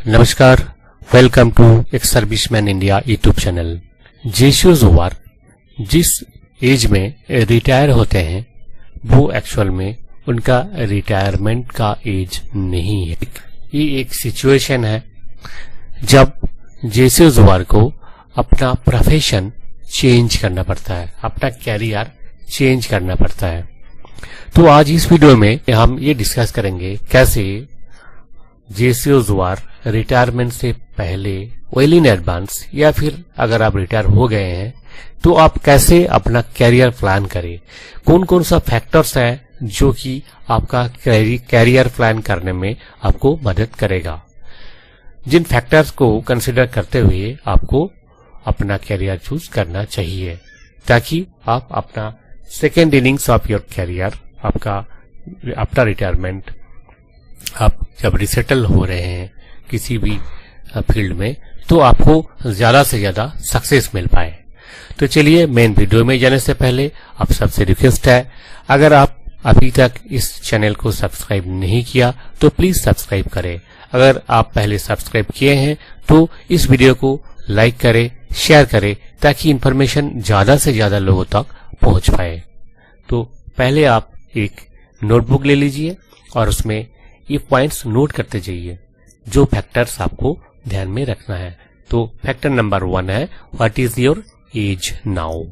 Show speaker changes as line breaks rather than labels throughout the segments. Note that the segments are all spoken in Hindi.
नमस्कार, welcome to ex serviceman India YouTube channel. JCO जोवार जिस एज में रिटायर होते हैं वो एक्चुअल में उनका रिटायरमेंट का एज नहीं है। ये एक सिचुएशन है जब जेसीओ जोवार को अपना प्रोफेशन चेंज करना पड़ता है, अपना कैरियर चेंज करना पड़ता है। तो आज इस वीडियो में हम ये डिस्कस करेंगे कैसे जेसीओ जोवार रिटायरमेंट से पहले वेल इन एडवांस या फिर अगर आप रिटायर हो गए हैं तो आप कैसे अपना कैरियर प्लान करें, कौन कौन सा फैक्टर्स है जो कि आपका कैरियर प्लान करने में आपको मदद करेगा। जिन फैक्टर्स को कंसिडर करते हुए आपको अपना कैरियर चूज करना चाहिए ताकि आप अपना second innings of your career, आपका आफ्टर रिटायरमेंट आप जब रिसेटल हो रहे हैं किसी भी फील्ड में तो आपको ज्यादा से ज्यादा सक्सेस मिल पाए। तो चलिए मेन वीडियो में जाने से पहले आप सबसे रिक्वेस्ट है, अगर आप अभी तक इस चैनल को सब्सक्राइब नहीं किया तो प्लीज सब्सक्राइब करें। अगर आप पहले सब्सक्राइब किए हैं तो इस वीडियो को लाइक करें, शेयर करें ताकि इंफॉर्मेशन ज्यादा से ज्यादा लोगों तक पहुंच पाए। तो पहले आप एक नोटबुक ले लीजिए और उसमें ये पॉइंट्स नोट करते जाइए जो फैक्टर्स आपको ध्यान में रखना है। तो फैक्टर नंबर 1 है what is your age now,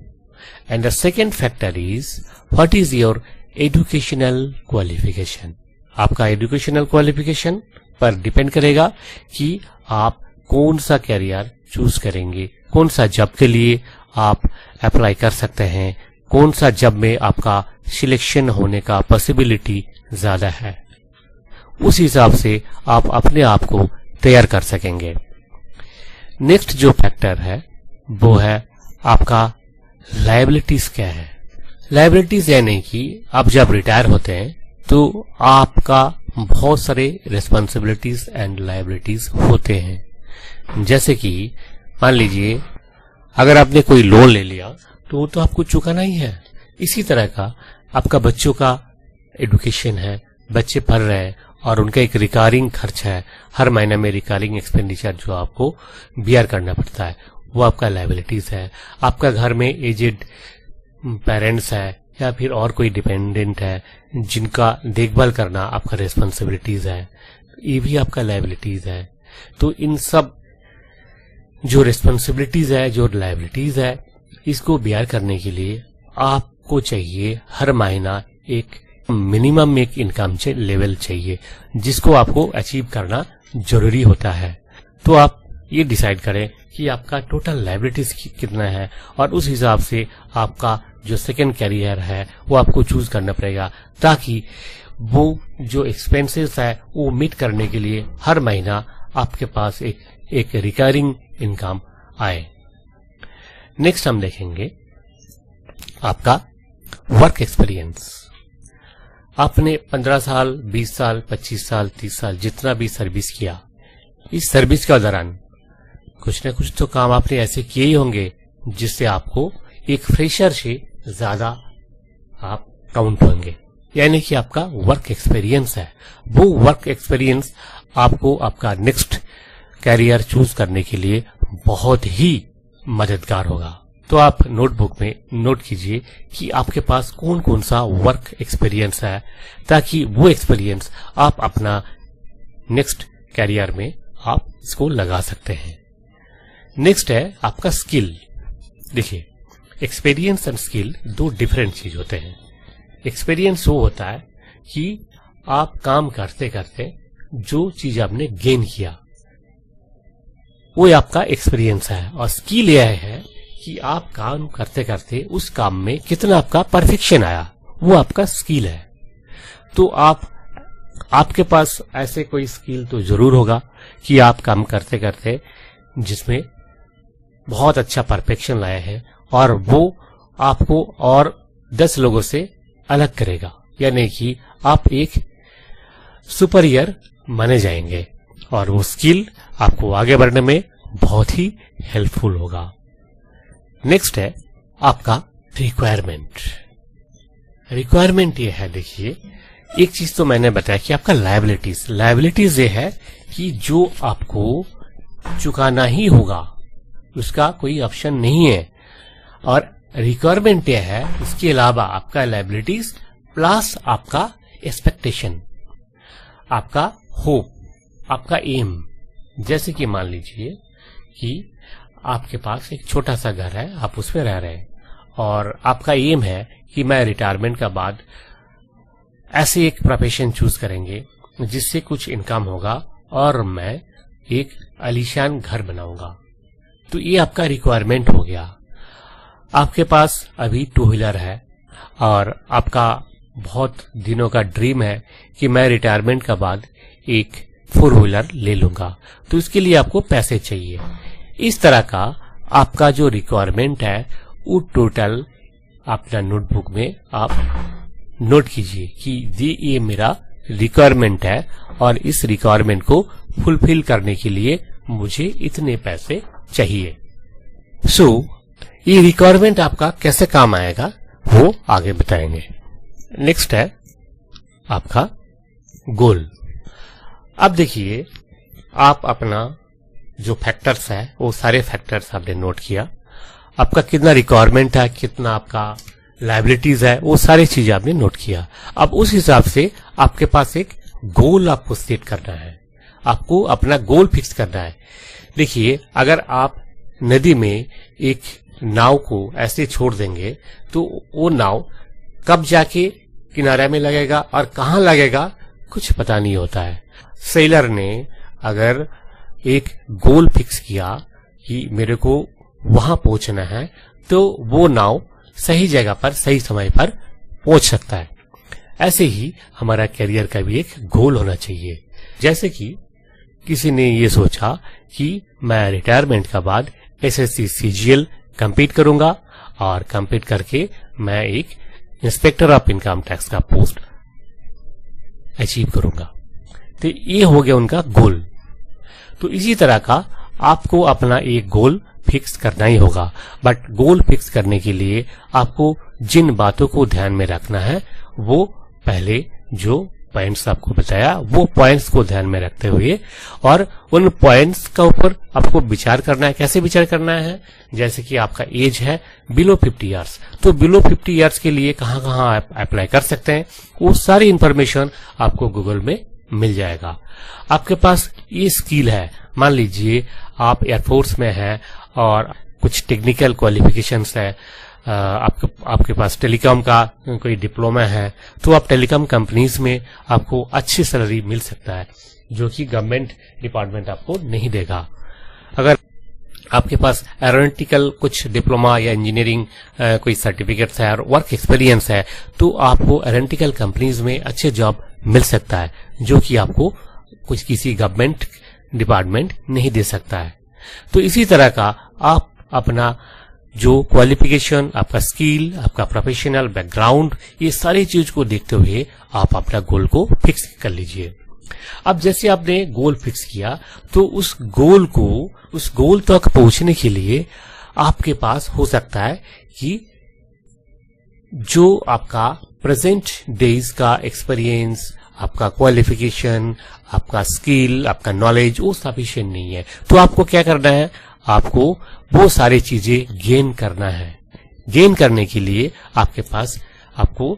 and the second factor is what is your educational qualification. आपका एजुकेशनल क्वालिफिकेशन पर डिपेंड करेगा कि आप कौन सा कैरियर चूज करेंगे, कौन सा जॉब के लिए आप अप्लाई कर सकते हैं, कौन सा जॉब में आपका सिलेक्शन होने का पॉसिबिलिटी ज्यादा है। उस हिसाब से आप अपने आप को तैयार कर सकेंगे। नेक्स्ट जो फैक्टर है वो है आपका लायबिलिटीज क्या है। लायबिलिटीज यानी कि आप जब रिटायर होते हैं तो आपका बहुत सारे रिस्पॉन्सिबिलिटीज एंड लायबिलिटीज होते हैं। जैसे कि मान लीजिए अगर आपने कोई लोन ले लिया तो वो तो आपको चुकाना ही है। इसी तरह का आपका बच्चों का एजुकेशन है, बच्चे पढ़ रहे हैं और उनका एक रिकरिंग खर्च है, हर महीने में रिकरिंग एक्सपेंडिचर जो आपको बियर करना पड़ता है वो आपका लायबिलिटीज है। आपका घर में एजेड पेरेंट्स है या फिर और कोई डिपेंडेंट है जिनका देखभाल करना आपका रिस्पॉन्सिबिलिटीज है, ये भी आपका लायबिलिटीज है। तो इन सब जो रिस्पॉन्सिबिलिटीज है, जो लायबिलिटीज है, इसको बियर करने के लिए आपको चाहिए हर महीना एक मिनिमम एक इनकम लेवल चाहिए जिसको आपको अचीव करना जरूरी होता है। तो आप ये डिसाइड करें कि आपका टोटल लायबिलिटीज कितना है और उस हिसाब से आपका जो सेकेंड कैरियर है वो आपको चूज करना पड़ेगा ताकि वो जो एक्सपेंसेस है वो मीट करने के लिए हर महीना आपके पास एक रिकरिंग इनकम आए। नेक्स्ट हम देखेंगे आपका वर्क एक्सपीरियंस। आपने 15 साल, 20 साल, 25 साल, 30 साल जितना भी सर्विस किया, इस सर्विस के दौरान कुछ न कुछ तो काम आपने ऐसे किए ही होंगे जिससे आपको एक फ्रेशर से ज्यादा आप काउंट होंगे, यानी कि आपका वर्क एक्सपीरियंस है। वो वर्क एक्सपीरियंस आपको आपका नेक्स्ट कैरियर चूज करने के लिए बहुत ही मददगार होगा। तो आप नोटबुक में नोट कीजिए कि आपके पास कौन कौन सा वर्क एक्सपीरियंस है ताकि वो एक्सपीरियंस आप अपना नेक्स्ट कैरियर में आप इसको लगा सकते हैं। नेक्स्ट है आपका स्किल। देखिए, एक्सपीरियंस एंड स्किल दो डिफरेंट चीज होते हैं। एक्सपीरियंस वो होता है कि आप काम करते करते जो चीज आपने गेन किया वो आपका एक्सपीरियंस है, और स्किल यह है कि आप काम करते करते उस काम में कितना आपका परफेक्शन आया, वो आपका स्किल है। तो आपके पास ऐसे कोई स्किल तो जरूर होगा कि आप काम करते करते जिसमें बहुत अच्छा परफेक्शन लाया है और वो आपको और 10 लोगों से अलग करेगा, यानी कि आप एक सुपीरियर माने जाएंगे और वो स्किल आपको आगे बढ़ने में बहुत ही हेल्पफुल होगा। नेक्स्ट है आपका रिक्वायरमेंट। रिक्वायरमेंट ये है, देखिए एक चीज तो मैंने बताया कि आपका लायबिलिटीज ये है कि जो आपको चुकाना ही होगा, उसका कोई ऑप्शन नहीं है। और रिक्वायरमेंट यह है, इसके अलावा आपका लायबिलिटीज प्लस आपका एक्सपेक्टेशन, आपका होप, आपका एम। जैसे कि मान लीजिए कि आपके पास एक छोटा सा घर है, आप उसमें रह रहे हैं और आपका एम है कि मैं रिटायरमेंट का बाद ऐसे एक प्रोफेशन चूज करेंगे जिससे कुछ इनकम होगा और मैं एक आलीशान घर बनाऊंगा। तो ये आपका रिक्वायरमेंट हो गया। आपके पास अभी 2 व्हीलर है और आपका बहुत दिनों का ड्रीम है कि मैं रिटायरमेंट का बाद एक 4 व्हीलर ले लूंगा, तो इसके लिए आपको पैसे चाहिए। इस तरह का आपका जो रिक्वायरमेंट है वो टोटल अपना नोटबुक में आप नोट कीजिए कि ये मेरा रिक्वायरमेंट है और इस रिक्वायरमेंट को फुलफिल करने के लिए मुझे इतने पैसे चाहिए। सो ये रिक्वायरमेंट आपका कैसे काम आएगा वो आगे बताएंगे। नेक्स्ट है आपका गोल। अब देखिए, आप अपना जो फैक्टर्स है वो सारे फैक्टर्स आपने नोट किया। आपका कितना रिक्वायरमेंट है, कितना आपका लायबिलिटीज है, वो सारी चीजें आपने नोट किया। अब उस हिसाब से आपके पास एक गोल आपको सेट करना है, आपको अपना गोल फिक्स करना है। देखिए, अगर आप नदी में एक नाव को ऐसे छोड़ देंगे तो वो नाव कब जाके किनारे में लगेगा और कहाँ लगेगा कुछ पता नहीं होता है। सेलर ने अगर एक गोल फिक्स किया कि मेरे को वहां पहुंचना है तो वो नाव सही जगह पर सही समय पर पहुंच सकता है। ऐसे ही हमारा करियर का भी एक गोल होना चाहिए। जैसे कि किसी ने ये सोचा कि मैं रिटायरमेंट का बाद एसएससी सीजीएल कंप्लीट करूंगा और कंप्लीट करके मैं एक इंस्पेक्टर ऑफ इनकम टैक्स का पोस्ट अचीव करूंगा। तो ये हो गया उनका गोल। तो इसी तरह का आपको अपना एक गोल फिक्स करना ही होगा। बट गोल फिक्स करने के लिए आपको जिन बातों को ध्यान में रखना है वो पहले जो पॉइंट्स आपको बताया वो पॉइंट्स को ध्यान में रखते हुए और उन पॉइंट्स का ऊपर आपको विचार करना है। कैसे विचार करना है? जैसे कि आपका एज है बिलो 50 ईयर्स, तो बिलो 50 ईयर्स के लिए कहाँ कहाँ आप अप्लाई कर सकते हैं वो सारी इंफॉर्मेशन आपको गूगल में मिल जाएगा। आपके पास ये स्किल है, मान लीजिए आप एयरफोर्स में हैं और कुछ टेक्निकल क्वालिफिकेशंस है, आपके पास टेलीकॉम का कोई डिप्लोमा है, तो आप टेलीकॉम कंपनीज में आपको अच्छी सैलरी मिल सकता है जो कि गवर्नमेंट डिपार्टमेंट आपको नहीं देगा। अगर आपके पास एरोनॉटिकल कुछ डिप्लोमा या इंजीनियरिंग कोई सर्टिफिकेट्स है और वर्क एक्सपीरियंस है तो आपको एरोनॉटिकल कंपनीज में अच्छे जॉब मिल सकता है जो कि आपको कुछ किसी गवर्नमेंट डिपार्टमेंट नहीं दे सकता है। तो इसी तरह का आप अपना जो क्वालिफिकेशन, आपका स्किल, आपका प्रोफेशनल बैकग्राउंड, ये सारी चीज को देखते हुए आप अपना गोल को फिक्स कर लीजिए। अब जैसे आपने गोल फिक्स किया तो उस गोल तक पहुंचने के लिए आपके पास हो सकता है कि जो आपका प्रेजेंट डेज का एक्सपीरियंस, आपका क्वालिफिकेशन, आपका स्किल, आपका नॉलेज वो सफिशिएंट नहीं है। तो आपको क्या करना है? आपको वो सारी चीजें गेन करना है। गेन करने के लिए आपके पास आपको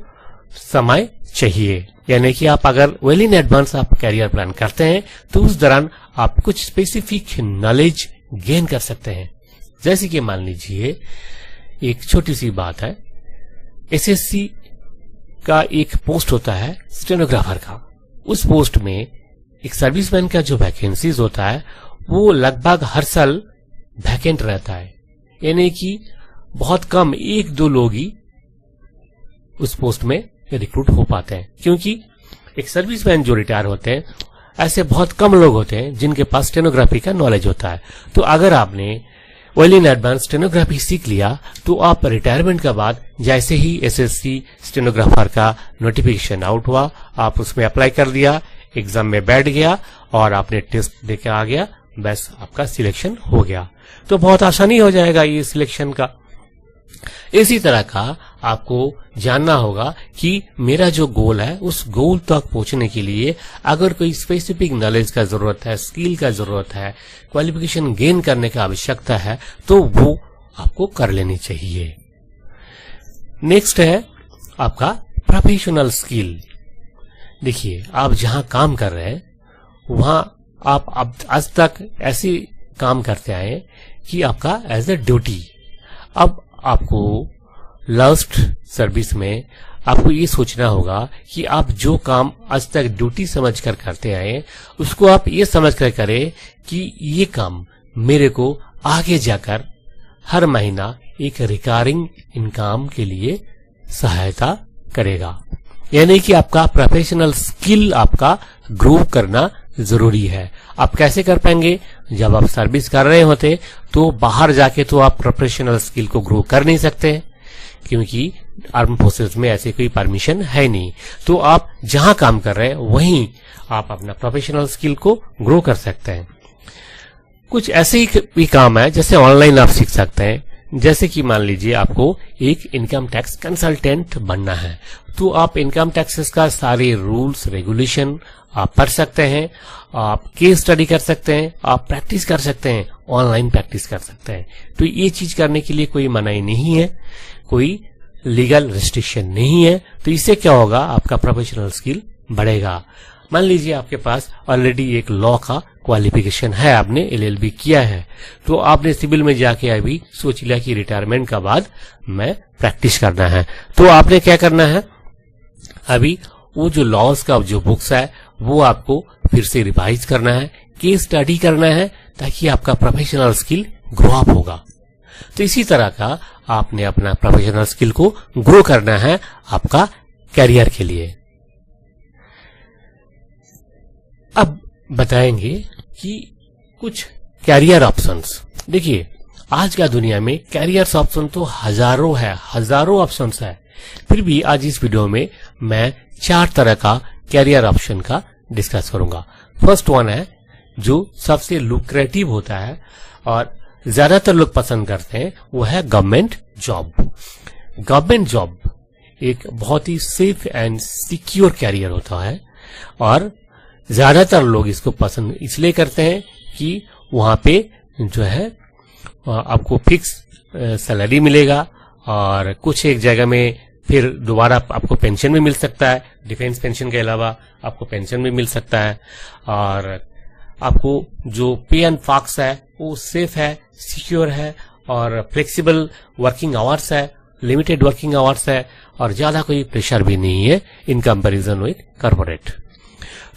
समय चाहिए, यानी कि आप अगर वेल इन एडवांस आप कैरियर प्लान करते हैं तो उस दौरान आप कुछ स्पेसिफिक नॉलेज गेन कर सकते हैं। जैसे कि मान लीजिए एक छोटी सी बात है, एसएससी का एक पोस्ट होता है स्टेनोग्राफर का। उस पोस्ट में एक सर्विसमैन का जो वैकेंसीज होता है वो लगभग हर साल वैकेंट रहता है, यानी कि बहुत कम 1-2 लोग ही उस पोस्ट में रिक्रूट हो पाते हैं, क्योंकि एक सर्विसमैन जो रिटायर होते हैं ऐसे बहुत कम लोग होते हैं जिनके पास स्टेनोग्राफी का नॉलेज होता है। तो अगर आपने वेल इन एडवांस स्टेनोग्राफी सीख लिया तो आप रिटायरमेंट के बाद जैसे ही एसएससी स्टेनोग्राफर का नोटिफिकेशन आउट हुआ, आप उसमें अप्लाई कर दिया, एग्जाम में बैठ गया और आपने टेस्ट देके आ गया, बस आपका सिलेक्शन हो गया। तो बहुत आसानी हो जाएगा ये सिलेक्शन का। इसी तरह का आपको जानना होगा कि मेरा जो गोल है उस गोल तक पहुंचने के लिए अगर कोई स्पेसिफिक नॉलेज का जरूरत है, स्किल का जरूरत है, क्वालिफिकेशन गेन करने की आवश्यकता है, तो वो आपको कर लेनी चाहिए। नेक्स्ट है आपका प्रोफेशनल स्किल। देखिए, आप जहां काम कर रहे हैं वहां आप आज तक ऐसी काम करते आए कि आपका एज ए ड्यूटी। अब आपको लास्ट सर्विस में आपको ये सोचना होगा कि आप जो काम आज तक ड्यूटी समझकर करते आए उसको आप ये समझकर करें कि ये काम मेरे को आगे जाकर हर महीना एक रिकरिंग इनकम के लिए सहायता करेगा। यानी कि आपका प्रोफेशनल स्किल आपका ग्रो करना जरूरी है। आप कैसे कर पाएंगे? जब आप सर्विस कर रहे होते तो बाहर जाके तो आप प्रोफेशनल स्किल को ग्रो कर नहीं सकते, क्योंकि आर्म फोर्सेस में ऐसे कोई परमिशन है नहीं। तो आप जहां काम कर रहे हैं वहीं आप अपना प्रोफेशनल स्किल को ग्रो कर सकते हैं। कुछ ऐसे ही भी काम है जैसे ऑनलाइन आप सीख सकते हैं। जैसे कि मान लीजिए आपको एक इनकम टैक्स कंसल्टेंट बनना है, तो आप इनकम टैक्सेस का सारे रूल्स रेगुलेशन आप पढ़ सकते हैं, आप केस स्टडी कर सकते हैं, आप प्रैक्टिस कर सकते हैं, ऑनलाइन प्रैक्टिस कर सकते हैं। तो ये चीज करने के लिए कोई मनाही नहीं है, कोई लीगल रेस्ट्रिक्शन नहीं है। तो इससे क्या होगा? आपका प्रोफेशनल स्किल बढ़ेगा। मान लीजिए आपके पास ऑलरेडी एक लॉ का क्वालिफिकेशन है, आपने LLB किया है, तो आपने सिविल में जाके अभी सोच लिया कि रिटायरमेंट का बाद मैं प्रैक्टिस करना है। तो आपने क्या करना है? अभी वो जो लॉज का जो बुक्स है वो आपको फिर से रिवाइज करना है, केस स्टडी करना है, ताकि आपका प्रोफेशनल स्किल ग्रो अप होगा। तो इसी तरह का आपने अपना प्रोफेशनल स्किल को ग्रो करना है आपका कैरियर के लिए। अब बताएंगे कि कुछ कैरियर ऑप्शंस। देखिए, आज का दुनिया में कैरियर ऑप्शन तो हजारों ऑप्शंस है। फिर भी आज इस वीडियो में मैं 4 तरह का कैरियर ऑप्शन का डिस्कस करूंगा। फर्स्ट वन है जो सबसे लुक्रेटिव होता है और ज्यादातर लोग पसंद करते हैं, वो है गवर्नमेंट जॉब। गवर्नमेंट जॉब एक बहुत ही सेफ एंड सिक्योर कैरियर होता है और ज्यादातर लोग इसको पसंद इसलिए करते हैं कि वहां पे जो है आपको फिक्स सैलरी मिलेगा और कुछ एक जगह में फिर दोबारा आपको पेंशन भी मिल सकता है। डिफेंस पेंशन के अलावा आपको पेंशन भी मिल सकता है और आपको जो पे एंड फॉक्स है वो सेफ है, सिक्योर है और फ्लेक्सिबल वर्किंग आवर्स है, लिमिटेड वर्किंग आवर्स है और ज्यादा कोई प्रेशर भी नहीं है इन कंपैरिजन विद कॉर्पोरेट।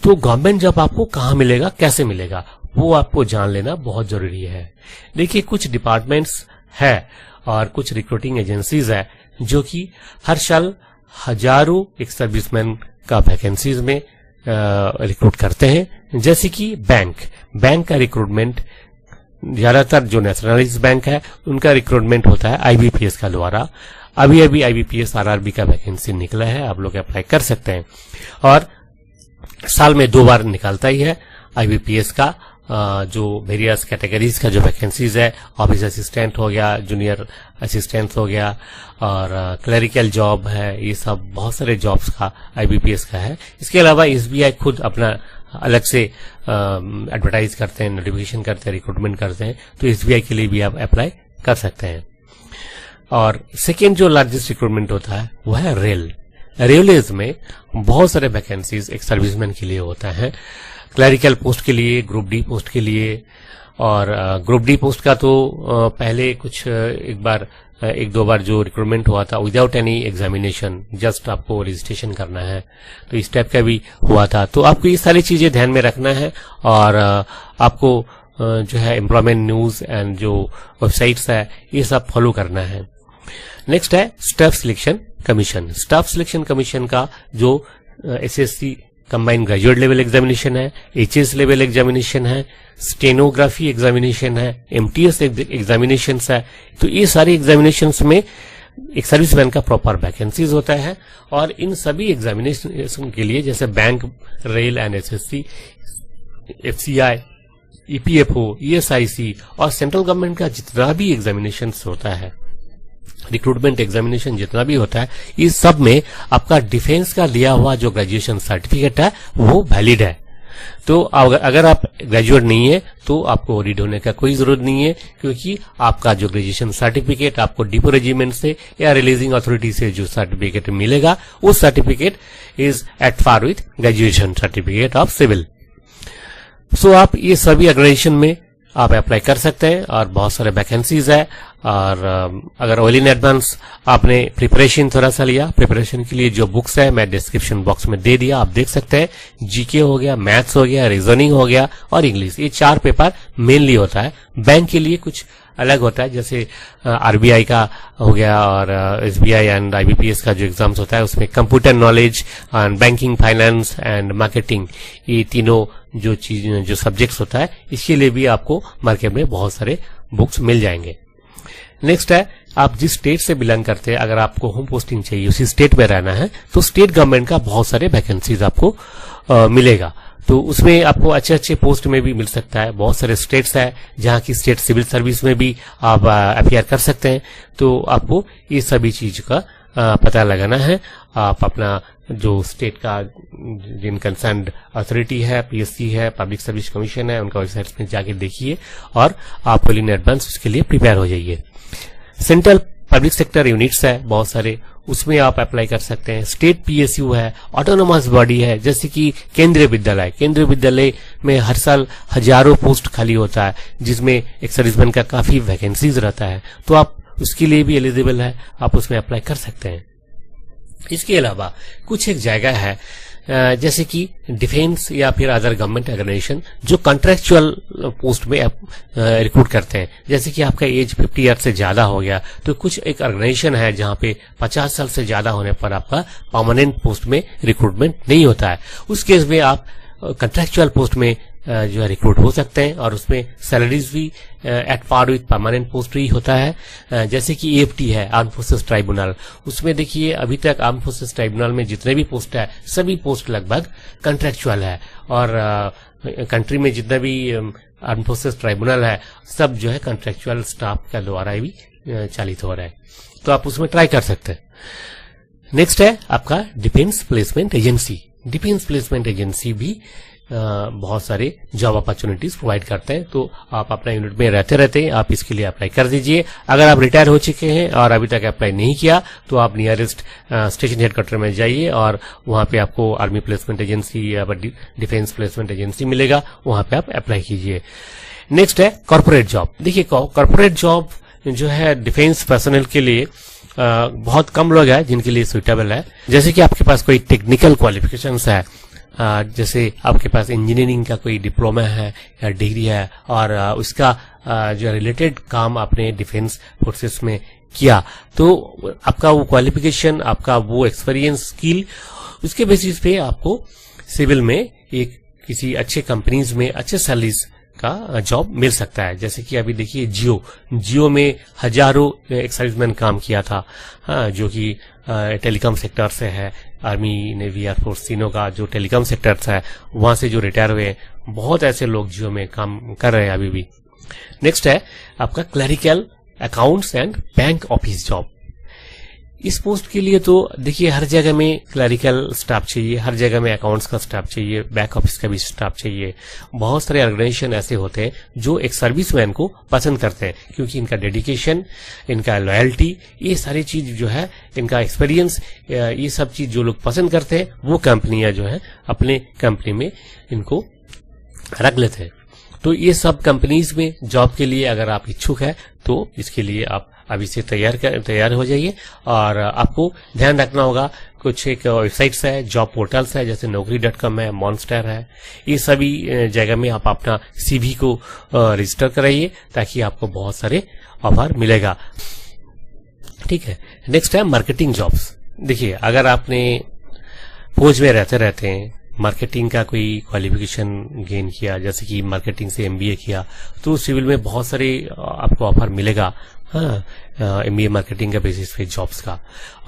तो गवर्नमेंट जॉब आपको कहाँ मिलेगा, कैसे मिलेगा, वो आपको जान लेना बहुत जरूरी है। देखिए, कुछ डिपार्टमेंट्स है और कुछ रिक्रूटिंग एजेंसीज है जो कि हर साल हजारों एक सर्विसमैन का वैकेंसीज में रिक्रूट करते हैं। जैसे कि बैंक का रिक्रूटमेंट ज्यादातर जो नेशनलाइज्ड बैंक है उनका रिक्रूटमेंट होता है IBPS का द्वारा। अभी IBPS RRB का वैकेंसी निकला है, आप लोग अप्लाई कर सकते हैं और साल में 2 बार निकलता ही है IBPS का। जो वेरियस कैटेगरीज का जो वैकेंसीज है, ऑफिस असिस्टेंट हो गया, जूनियर असिस्टेंट हो गया और क्लरिकल जॉब है, ये सब बहुत सारे जॉब्स का IBPS का है। इसके अलावा SBI खुद अपना अलग से एडवर्टाइज करते हैं, नोटिफिकेशन करते हैं, रिक्रूटमेंट करते हैं, तो SBI के लिए भी आप अप्लाई कर सकते हैं। और सेकेंड जो लार्जेस्ट रिक्रूटमेंट होता है वो है रेलवेज में बहुत सारे वैकेंसीज एक सर्विसमैन के लिए होता है। क्लरिकल पोस्ट के लिए, ग्रुप डी पोस्ट के लिए और ग्रुप डी पोस्ट का तो पहले कुछ एक दो बार जो रिक्रूटमेंट हुआ था विदाउट एनी एग्जामिनेशन, जस्ट आपको रजिस्ट्रेशन करना है, तो इस टाइप का भी हुआ था। तो आपको ये सारी चीजें ध्यान में रखना है और आपको जो है एम्प्लॉयमेंट न्यूज एंड जो वेबसाइट्स है ये सब फॉलो करना है। नेक्स्ट है staff selection commission. Staff selection commission का जो SSC combined graduate level examination है, HS लेवल एग्जामिनेशन है, स्टेनोग्राफी एग्जामिनेशन है, MTS एग्जामिनेशन है। तो ये सारी एग्जामिनेशन में एक सर्विसमैन का प्रॉपर वैकेंसीज होता है और इन सभी एग्जामिनेशन के लिए जैसे bank, rail and SSC, FCI, EPFO, ESIC और सेंट्रल गवर्नमेंट का जितना भी एग्जामिनेशन होता है रिक्रूटमेंट एग्जामिनेशन जितना भी होता है, इस सब में आपका डिफेंस का लिया हुआ जो ग्रेजुएशन सर्टिफिकेट है वो वैलिड है। तो अगर आप ग्रेजुएट नहीं है तो आपको वरीड होने का कोई जरूरत नहीं है, क्योंकि आपका जो ग्रेजुएशन सर्टिफिकेट आपको डिपो रेजिमेंट से या रिलीजिंग अथॉरिटी से जो सर्टिफिकेट मिलेगा, वो certificate is at par with graduation certificate of civil. So आप ये सभी ऑर्गेनाइजेशन में आप अप्लाई कर सकते हैं और बहुत सारे वैकेंसीज है। और अगर ऑयल इन एडवांस आपने प्रिपरेशन थोड़ा सा लिया, प्रिपरेशन के लिए जो बुक्स है मैं डिस्क्रिप्शन बॉक्स में दे दिया, आप देख सकते हैं। जीके हो गया, मैथ्स हो गया, रीजनिंग हो गया और इंग्लिश, ये 4 पेपर मेनली होता है। बैंक के लिए कुछ अलग होता है, जैसे आरबीआई का हो गया और एसबीआई एंड आईबीपीएस का जो एग्जाम्स होता है उसमें computer knowledge and banking, finance and marketing, ये तीनों जो सब्जेक्ट्स होता है, इसके लिए भी आपको मार्केट में बहुत सारे बुक्स मिल जाएंगे। नेक्स्ट है, आप जिस स्टेट से बिलोंग करते हैं, अगर आपको होम पोस्टिंग चाहिए, उसी स्टेट में रहना है, तो स्टेट गवर्नमेंट का बहुत सारे वैकेंसीज आपको मिलेगा। तो उसमें आपको अच्छे अच्छे पोस्ट में भी मिल सकता है। बहुत सारे स्टेट्स है जहां की स्टेट सिविल सर्विस में भी आप अपियर कर सकते हैं। तो आपको ये सभी चीज का पता लगाना है। आप अपना जो स्टेट का जिन कंसर्न अथॉरिटी है, पीएससी है, पब्लिक सर्विस कमीशन है, उनका वेबसाइट में जाके देखिए और आप इन एडवांस उसके लिए प्रिपेयर हो जाइए। सेंट्रल पब्लिक सेक्टर यूनिट्स है बहुत सारे, उसमें आप अप्लाई कर सकते हैं। स्टेट पीएसयू है, ऑटोनोमस बॉडी है, जैसे कि केंद्रीय विद्यालय। केंद्रीय विद्यालय में हर साल हजारों पोस्ट खाली होता है, जिसमें एक सर्विसमैन का काफी वैकेंसीज रहता है, तो आप उसके लिए भी एलिजिबल है, आप उसमें अप्लाई कर सकते हैं। इसके अलावा कुछ एक जगह है जैसे कि डिफेंस या फिर अदर गवर्नमेंट ऑर्गेनाइजेशन जो कॉन्ट्रेक्चुअल पोस्ट में रिक्रूट करते हैं। जैसे कि आपका एज 50 ईयर से ज्यादा हो गया तो कुछ एक ऑर्गेनाइजेशन है जहां पे 50 साल से ज्यादा होने पर आपका परमानेंट पोस्ट में रिक्रूटमेंट नहीं होता है। उस केस में आप कॉन्ट्रेक्चुअल पोस्ट में जो है रिक्रूट हो सकते हैं और उसमें सैलरीज भी at par with permanent post ही होता है। जैसे कि एएफटी है, आर्म फोर्सेस ट्राइब्यूनल, उसमें देखिए अभी तक आर्म फोर्सेस ट्राइब्यूनल में जितने भी पोस्ट है सभी पोस्ट लगभग कॉन्ट्रेक्चुअल है और कंट्री में जितना भी आर्म फोर्सेस ट्राइब्यूनल है सब जो है कॉन्ट्रेक्चुअल स्टाफ के द्वारा भी चालित हो रहा है, तो आप उसमें ट्राई कर सकते हैं। नेक्स्ट है आपका defence placement agency. Defence placement agency भी बहुत सारे जॉब अपॉर्चुनिटीज प्रोवाइड करते हैं, तो आप अपना यूनिट में रहते रहते आप इसके लिए अप्लाई कर दीजिए। अगर आप रिटायर हो चुके हैं और अभी तक अप्लाई नहीं किया तो आप नियरेस्ट स्टेशन हेडक्वार्टर में जाइए और वहां पे आपको आर्मी प्लेसमेंट एजेंसी या डिफेंस प्लेसमेंट एजेंसी मिलेगा, वहां पे आप अप्लाई कीजिए। नेक्स्ट है कॉर्पोरेट जॉब। देखिए कॉर्पोरेट जॉब जो है डिफेंस पर्सनल के लिए बहुत कम लोग हैं जिनके लिए सुइटेबल है। जैसे कि आपके पास कोई टेक्निकल क्वालिफिकेशंस है, जैसे आपके पास इंजीनियरिंग का कोई डिप्लोमा है या डिग्री है और उसका जो रिलेटेड काम आपने डिफेंस फोर्सेस में किया, तो आपका वो क्वालिफिकेशन, आपका वो एक्सपीरियंस, स्किल, उसके बेसिस पे आपको सिविल में एक किसी अच्छे कंपनीज में अच्छे सैलरीज का जॉब मिल सकता है। जैसे कि अभी देखिए जियो में हजारों एक सर्विसमैन काम किया था, हाँ, जो कि टेलीकॉम सेक्टर से है, आर्मी, नेवी, एयरफोर्स तीनों का जो टेलीकॉम सेक्टर है वहां से जो रिटायर हुए, बहुत ऐसे लोग जियो में काम कर रहे हैं अभी भी। नेक्स्ट है आपका clerical accounts and bank office job. इस पोस्ट के लिए तो देखिए हर जगह में क्लरिकल स्टाफ चाहिए, हर जगह में अकाउंट्स का स्टाफ चाहिए, बैक ऑफिस का भी स्टाफ चाहिए। बहुत सारे ऑर्गेनाइजेशन ऐसे होते हैं जो एक सर्विसमैन को पसंद करते हैं क्योंकि इनका डेडिकेशन, इनका लॉयल्टी, ये सारी चीज जो है, इनका एक्सपीरियंस, ये सब चीज जो लोग पसंद करते हैं वो कंपनियां जो है अपने कंपनी में इनको रख लेते हैं। तो ये सब कंपनीज में जॉब के लिए अगर आप इच्छुक है तो इसके लिए आप अभी से तैयार हो जाइए। और आपको ध्यान रखना होगा, कुछ एक वेबसाइट्स है, जॉब पोर्टल्स है, जैसे naukri.com है, मॉन्स्टर है, ये सभी जगह में आप अपना सीवी को रजिस्टर कराइए ताकि आपको बहुत सारे ऑफर मिलेगा। ठीक है। नेक्स्ट है मार्केटिंग जॉब्स। देखिए अगर आपने फौज में रहते हैं मार्केटिंग का कोई क्वालिफिकेशन गेन किया, जैसे कि मार्केटिंग से एमबीए किया, तो सिविल में बहुत सारे आपको ऑफर मिलेगा, हाँ, एमबीए मार्केटिंग का बेसिस पे जॉब्स का।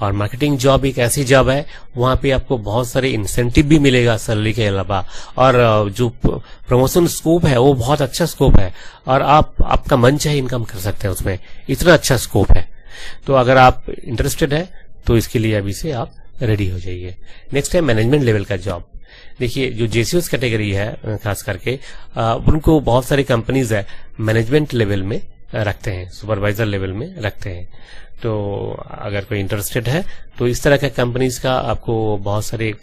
और मार्केटिंग जॉब एक ऐसी जॉब है वहां पे आपको बहुत सारे इंसेंटिव भी मिलेगा सैलरी के अलावा, और जो प्रमोशन स्कोप है वो बहुत अच्छा स्कोप है और आपका मन चाहे इनकम कर सकते हैं उसमें, इतना अच्छा स्कोप है। तो अगर आप इंटरेस्टेड है तो इसके लिए अभी से आप रेडी हो जाइए। नेक्स्ट है मैनेजमेंट लेवल का जॉब। देखिए जो जेसीओस कैटेगरी है खास करके उनको बहुत सारी कंपनीज है मैनेजमेंट लेवल में रखते हैं, सुपरवाइजर लेवल में रखते हैं। तो अगर कोई इंटरेस्टेड है तो इस तरह का कंपनीज का आपको बहुत सारे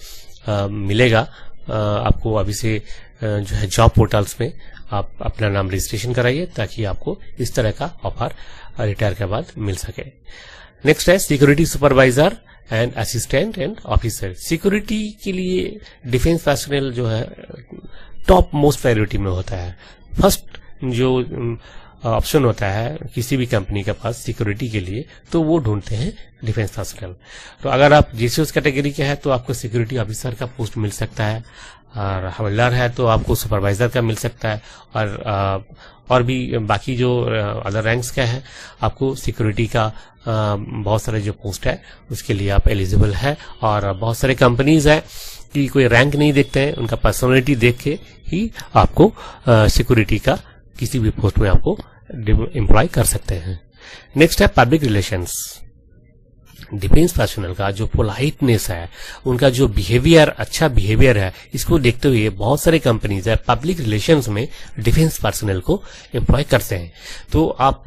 मिलेगा। आपको अभी से जो है जॉब पोर्टल्स में आप अपना नाम रजिस्ट्रेशन कराइए ताकि आपको इस तरह का ऑफर रिटायर के बाद मिल सके। नेक्स्ट है security supervisor and assistant and officer. Security के लिए डिफेंस पर्सनल जो है टॉप मोस्ट प्रायोरिटी में होता है। फर्स्ट जो ऑप्शन होता है किसी भी कंपनी के पास सिक्योरिटी के लिए तो वो ढूंढते हैं डिफेंस पर्सनल। तो अगर आप जेसीओस कैटेगरी के हैं तो आपको सिक्योरिटी ऑफिसर का पोस्ट मिल सकता है, और हवलदार है तो आपको सुपरवाइजर का मिल सकता है, और भी बाकी जो अदर रैंक्स का है आपको सिक्योरिटी का बहुत सारे जो पोस्ट है उसके लिए आप एलिजिबल है। और बहुत सारे कंपनीज है कि कोई रैंक नहीं देखते हैं, उनका पर्सनालिटी देख के ही आपको सिक्योरिटी का किसी भी पोस्ट में आपको एम्प्लॉय कर सकते हैं। नेक्स्ट है पब्लिक रिलेशंस। डिफेंस पर्सनल का जो पोलाइटनेस है, उनका जो बिहेवियर, अच्छा बिहेवियर है, इसको देखते हुए बहुत सारे कंपनीज है पब्लिक रिलेशंस में डिफेंस पर्सनल को एम्प्लॉय करते हैं। तो आप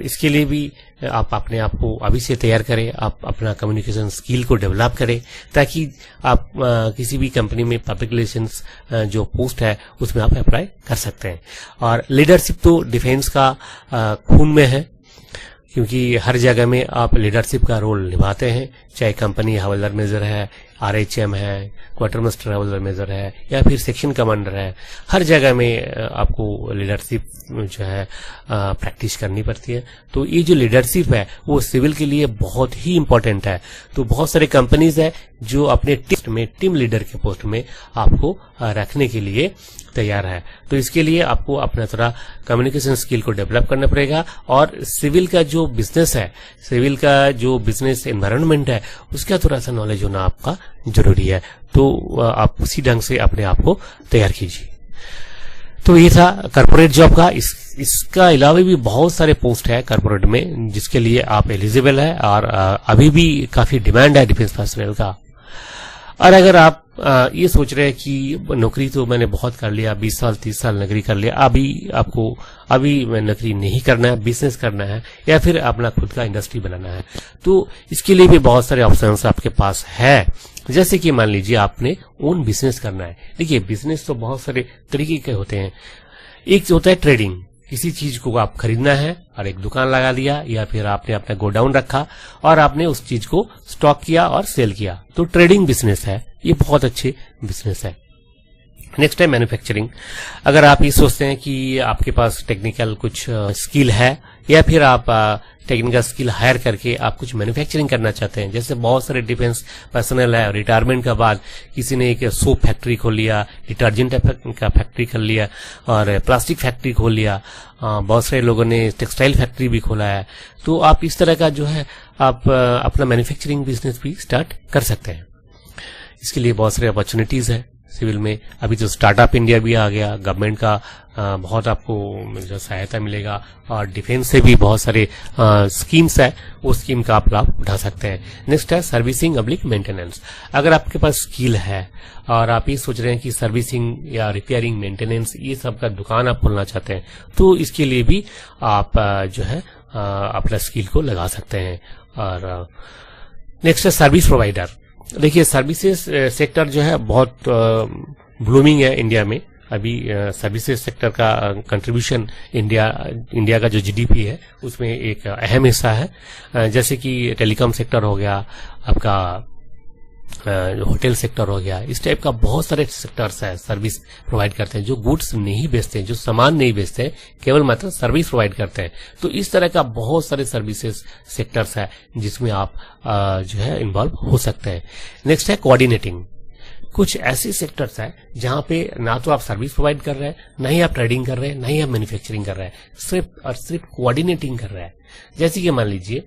इसके लिए भी आप अपने आप को अभी से तैयार करें, आप अपना कम्युनिकेशन स्किल को डेवलप करें ताकि आप किसी भी कंपनी में पब्लिक रिलेशंस जो पोस्ट है उसमें आप अप्लाई कर सकते हैं। और लीडरशिप तो डिफेंस का खून में है, क्योंकि हर जगह में आप लीडरशिप का रोल निभाते हैं, चाहे कंपनी हवलदार मेजर है, आरएचएम है, क्वार्टर मास्टर हवलदार मेजर है, या फिर सेक्शन कमांडर है। हर जगह में आपको लीडरशिप जो है प्रैक्टिस करनी पड़ती है। तो ये जो लीडरशिप है वो सिविल के लिए बहुत ही इंपॉर्टेंट है। तो बहुत सारे कंपनीज है जो अपने टीम लीडर के पोस्ट में आपको रखने के लिए तैयार है। तो इसके लिए आपको अपना थोड़ा कम्युनिकेशन स्किल को डेवलप करना पड़ेगा, और सिविल का जो बिजनेस है, सिविल का जो बिजनेस एनवायरनमेंट है, उसका थोड़ा सा नॉलेज होना आपका जरूरी है। तो आप उसी ढंग से अपने आप को तैयार कीजिए। तो ये था कॉर्पोरेट जॉब का। इसका अलावा भी बहुत सारे पोस्ट है कॉर्पोरेट में जिसके लिए आप एलिजिबल है, और अभी भी काफी डिमांड है डिफेंस पर्सनल का। और अगर आप ये सोच रहे हैं कि नौकरी तो मैंने बहुत कर लिया, 20 साल 30 साल नौकरी कर लिया, अभी मैं नौकरी नहीं करना है, बिजनेस करना है, या फिर अपना खुद का इंडस्ट्री बनाना है, तो इसके लिए भी बहुत सारे ऑप्शंस आपके पास है। जैसे कि मान लीजिए आपने ओन बिजनेस करना है। देखिए बिजनेस तो बहुत सारे तरीके के होते हैं। एक होता है ट्रेडिंग, किसी चीज को आप खरीदना है और एक दुकान लगा दिया, या फिर आपने अपना गोडाउन रखा और आपने उस चीज को स्टॉक किया और सेल किया, तो ट्रेडिंग बिजनेस है, ये बहुत अच्छे बिजनेस है। नेक्स्ट है मैन्युफैक्चरिंग। अगर आप ये सोचते हैं कि आपके पास टेक्निकल कुछ स्किल है, या फिर आप टेक्निकल स्किल हायर करके आप कुछ मैन्युफैक्चरिंग करना चाहते हैं, जैसे बहुत सारे डिफेंस पर्सनल है रिटायरमेंट के बाद किसी ने एक सोप फैक्ट्री खोल लिया, डिटर्जेंट का फैक्ट्री खोल लिया, और प्लास्टिक फैक्ट्री खोल लिया, बहुत सारे लोगों ने टेक्सटाइल फैक्ट्री भी खोला है। तो आप इस तरह का जो है आप अपना मैन्युफैक्चरिंग बिजनेस भी स्टार्ट कर सकते हैं। इसके लिए बहुत सारे अपॉर्चुनिटीज है सिविल में। अभी तो स्टार्टअप इंडिया भी आ गया, गवर्नमेंट का बहुत आपको जो सहायता मिलेगा, और डिफेंस से भी बहुत सारे स्कीम्स है, उस स्कीम का आप लाभ उठा सकते हैं। नेक्स्ट है सर्विसिंग अब्लिक मेंटेनेंस। अगर आपके पास स्किल है और आप ये सोच रहे हैं कि सर्विसिंग या रिपेयरिंग मेंटेनेंस ये सब का दुकान आप खोलना चाहते हैं, तो इसके लिए भी आप जो है अपना स्किल को लगा सकते हैं। और नेक्स्ट है सर्विस प्रोवाइडर। देखिए सर्विसेज सेक्टर जो है बहुत ब्लूमिंग है इंडिया में। अभी सर्विसेज सेक्टर का कंट्रीब्यूशन इंडिया का जो जीडीपी है उसमें एक अहम हिस्सा है। जैसे कि टेलीकॉम सेक्टर हो गया, आपका होटल सेक्टर हो गया, इस टाइप का बहुत सारे सेक्टर्स है सर्विस प्रोवाइड करते हैं, जो गुड्स नहीं बेचते हैं, जो सामान नहीं बेचते हैं, केवल मात्र सर्विस प्रोवाइड करते हैं। तो इस तरह का बहुत सारे सर्विसेज सेक्टर्स है जिसमें आप जो है इन्वॉल्व हो सकते हैं। नेक्स्ट है कोऑर्डिनेटिंग। कुछ ऐसे सेक्टर्स है जहां पे ना तो आप सर्विस प्रोवाइड कर रहे हैं, ना ही आप ट्रेडिंग कर रहे हैं, ना ही आप मैन्युफैक्चरिंग कर रहे हैं, सिर्फ और सिर्फ कोऑर्डिनेटिंग कर रहे हैं। जैसे कि मान लीजिए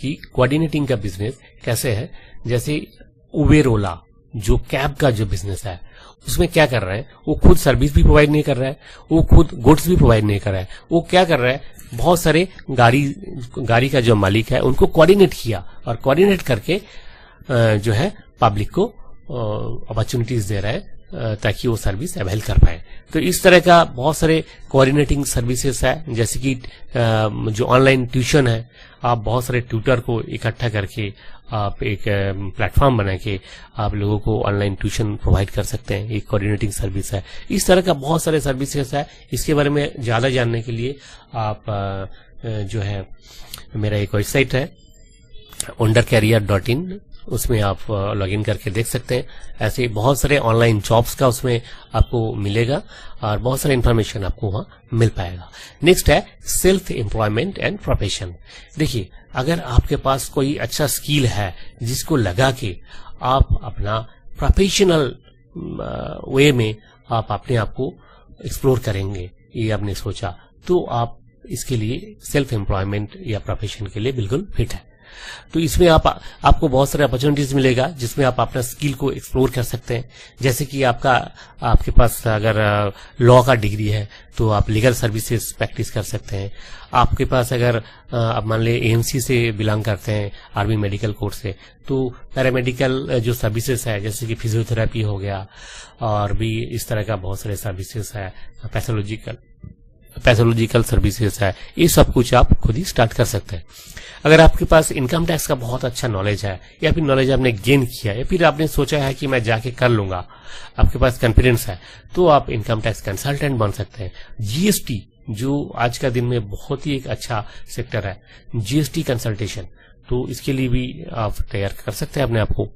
कि कोऑर्डिनेटिंग का बिजनेस कैसे है, जैसे उबेर ओला जो कैब का जो बिजनेस है, उसमें क्या कर रहे हैं, वो खुद सर्विस भी प्रोवाइड नहीं कर रहा है, वो खुद गुड्स भी प्रोवाइड नहीं कर रहा है, वो क्या कर रहा है, बहुत सारे गाड़ी का जो मालिक है उनको कोऑर्डिनेट किया और कोऑर्डिनेट करके जो है पब्लिक को अपॉर्चुनिटीज दे रहा है ताकि वो सर्विस अवेल कर पाए। तो इस तरह का बहुत सारे कोऑर्डिनेटिंग सर्विसेज है, जैसे कि जो ऑनलाइन ट्यूशन है, आप बहुत सारे ट्यूटर को इकट्ठा करके आप एक प्लेटफॉर्म बना के आप लोगों को ऑनलाइन ट्यूशन प्रोवाइड कर सकते हैं, एक कोऑर्डिनेटिंग सर्विस है। इस तरह का बहुत सारे सर्विसेज है। इसके बारे में ज्यादा जानने के लिए आप जो है मेरा एक वेबसाइट है wondercareer.in, उसमें आप लॉगिन करके देख सकते हैं। ऐसे बहुत सारे ऑनलाइन जॉब्स का उसमें आपको मिलेगा और बहुत सारे इन्फॉर्मेशन आपको वहां मिल पाएगा। नेक्स्ट है सेल्फ एम्प्लॉयमेंट एंड प्रोफेशन। देखिए, अगर आपके पास कोई अच्छा स्किल है जिसको लगा के आप अपना प्रोफेशनल वे में आप अपने आप को एक्सप्लोर करेंगे, ये आपने सोचा, तो आप इसके लिए सेल्फ एम्प्लॉयमेंट या प्रोफेशन के लिए बिल्कुल फिट है। तो इसमें आपको बहुत सारे अपॉर्चुनिटीज मिलेगा जिसमें आप अपना स्किल को एक्सप्लोर कर सकते हैं। जैसे कि आपके पास अगर लॉ का डिग्री है तो आप लीगल सर्विसेज प्रैक्टिस कर सकते हैं। आपके पास अगर आप मान ले एएमसी से बिलोंग करते हैं, आर्मी मेडिकल कोर्स से, तो पैरामेडिकल जो सर्विसेज है जैसे कि फिजियोथेरेपी हो गया और भी इस तरह का बहुत सारे सर्विसेज है, पैथोलॉजिकल सर्विसेज है, ये सब कुछ आप खुद ही स्टार्ट कर सकते हैं। अगर आपके पास इनकम टैक्स का बहुत अच्छा नॉलेज है या फिर नॉलेज आपने गेन किया या फिर आपने सोचा है कि मैं जाके कर लूंगा, आपके पास कॉन्फिडेंस है, तो आप इनकम टैक्स कंसल्टेंट बन सकते हैं। जीएसटी जो आज का दिन में बहुत ही एक अच्छा सेक्टर है, जीएसटी कंसल्टेशन, तो इसके लिए भी आप तैयार कर सकते हैं अपने आप को।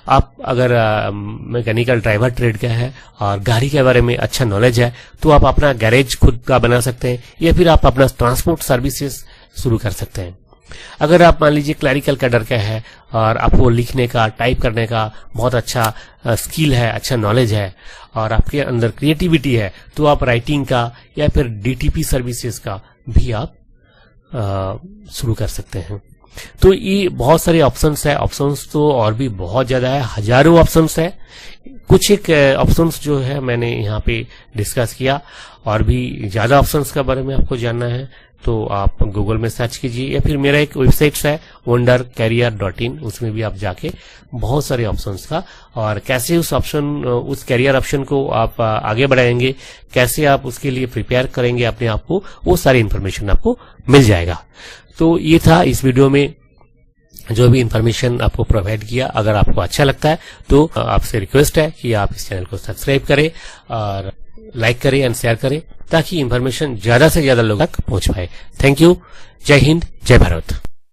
आप अगर मैकेनिकल ड्राइवर ट्रेड का है और गाड़ी के बारे में अच्छा नॉलेज है तो आप अपना गैरेज खुद का बना सकते हैं या फिर आप अपना ट्रांसपोर्ट सर्विसेज शुरू कर सकते हैं। अगर आप मान लीजिए क्लरिकल कैडर का है और आपको लिखने का, टाइप करने का बहुत अच्छा स्किल है, अच्छा नॉलेज है और आपके अंदर क्रिएटिविटी है, तो आप राइटिंग का या फिर डीटीपी सर्विसेज का भी आप शुरू कर सकते हैं। तो ये बहुत सारे ऑप्शंस है। ऑप्शंस तो और भी बहुत ज्यादा है, हजारों ऑप्शंस है। कुछ एक ऑप्शंस जो है मैंने यहाँ पे डिस्कस किया, और भी ज्यादा ऑप्शंस के बारे में आपको जानना है तो आप गूगल में सर्च कीजिए या फिर मेरा एक वेबसाइट है wondercareer.in, उसमें भी आप जाके बहुत सारे ऑप्शंस का और कैसे उस कैरियर ऑप्शन को आप आगे बढ़ाएंगे, कैसे आप उसके लिए प्रिपेयर करेंगे अपने आप को, वो सारी इन्फॉर्मेशन आपको मिल जाएगा। तो ये था इस वीडियो में जो भी इन्फॉर्मेशन आपको प्रोवाइड किया। अगर आपको अच्छा लगता है तो आपसे रिक्वेस्ट है कि आप इस चैनल को सब्सक्राइब करें और लाइक करें एंड शेयर करें ताकि इन्फॉर्मेशन ज्यादा से ज्यादा लोगों तक पहुंच पाए। Thank you. जय हिंद, जय भारत।